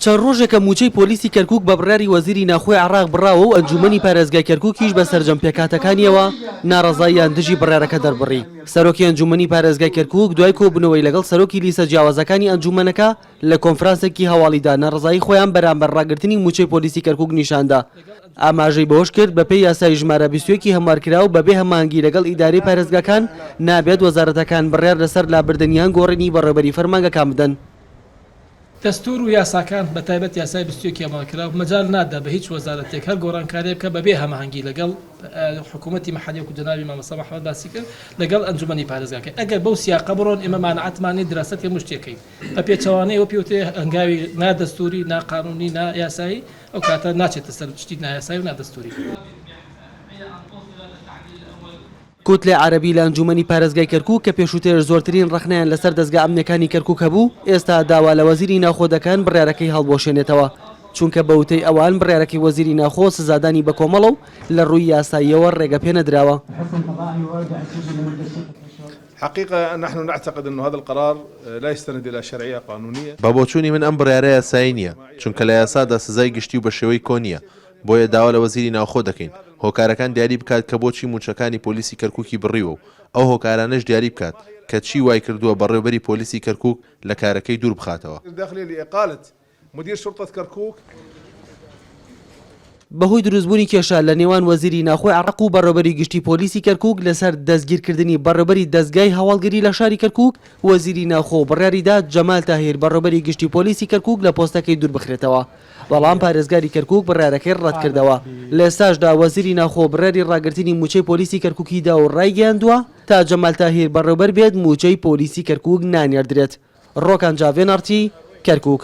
چەند ڕۆژێکە موچەی پۆلیسی کەرکووک بە بڕیاری وەزیری ناخۆی عێراق بڕاوە و ئەنجومەنی پارێزگای کەرکووکیش بە سەرجەم پێکاتەکانیەوە ناڕەزاییان دژی بڕیارەکە دەربڕی. سەرۆکی ئەنجومەنی پارێزگای کەرکووک دوای کۆبوونەوەی لەگەڵ سەرۆکی لیسە جیاوازەکانی ئەنجومەنەکە لە کۆنفرانسێکی هەواڵیدا ناڕەزایی خۆیان بەرامبەر ڕاگررتنی موچەی پۆلیسی کەرکووک نیشاندا. ئاماژەی بەهۆش کرد بە پێی یاسای ژمارە 21 هەموارکراو بەبێ هەمانگی لەگەڵ ئیدارەی پارێزگاکان نابێت وەزارەتەکان بڕیار لەسەر لابردنیان گۆڕینی بەڕێوەبەری فەرمانگەکان بدەن. دەستور و یاساکان بە تایبەت یاسای 21 هەموارکراو مەجال نادا بە هیچ وەزارەتێک هەر گۆڕانکاریە بکە بەبێ هەماهەنگی لەگەڵ حکوومەتی مەحەلی و جەنابی مامۆستا محەممەد باسی کرد لەگەڵ ئەنجومەنی پارێزگاکە ئەگەر بەو سیاقە بڕۆن ئێمە مانەعەتمانی دراست هەموو شتێکەکەی بە پێچەوانەی وە پێوتێ هەنگاوی نادەستوری ناقانونی نایاسایی ئەو کاتە ناچێتە سەر شتی نایاسایی و نادەستوری. کوتلێ عەرەبی لە ئەنجومەنی پارێزگای کەرکووک کە پێشووتێر زۆرترین ڕەخنەیان لەسەر دەستگا ئەمنیەکانی کەرکووک هەبوو ئێستا داوا لە وەزیری ناوخۆ دەکەن بڕیارەکەی هەڵبۆشێنێتەوە چونکە بە وتەی ئەوان بڕیارەکەی وەزیری ناوخۆ سزادانی بە کۆمەڵە و لە ڕووی یاساییەوە ڕێگە پێ نەدراوە. حقيقة نحن نعتقد أن هذا القرار لا يستند إلى شرعية قانونية. بابوچوونی من ئەم بڕیارە یاسایی نییە چونکە لە یاسادا سزای گشتی و بە شێوەی کۆنیە بۆیە داوا لە وەزیری ناوخۆ دەکەین هۆکارەکان دیاری بکات کە بۆچی موچەکانی پۆلیسی کەرکووکی بڕیوە و ئەو هۆکارانەش دیاری بکات کە چی وای کردووە بەڕێوەبەری پۆلیسی کەرکووک لە کارەکەی دوور بخاتەوە. داخلية لإقالة مدير شرطة كركوك بەهۆی دروستبوونی کێشە لە نێوان وەزیری ناخۆی عێراق و بەڕێوەبەری گشتی پۆلیسی کەرکووک لەسەر دەستگیرکردنی بەڕێوەبەری دەستگای هەواڵگری لە شاری کەرکووک وەزیری ناخۆ بڕیاریدا جەمال تاهیر بەڕێوەبەری گشتی پۆلیسی کەرکووک لە پۆستەکەی دوور بخرێتەوە بەڵام پارێزگاری کەرکووک بڕیارەکەی ڕەت کردەوە. لە ئێستاشدا وەزیری ناخۆ بڕیاری ڕاگررتنی موچەی پۆلیسی کەرکووکیدا و ڕایگەیاندووە تا جەمال تاهیر بەڕێوەبەر بێت موچەی پۆلیسی کەرکووک نانێردرێت. ڕۆکان جاڤێنەرتی کەرکووک.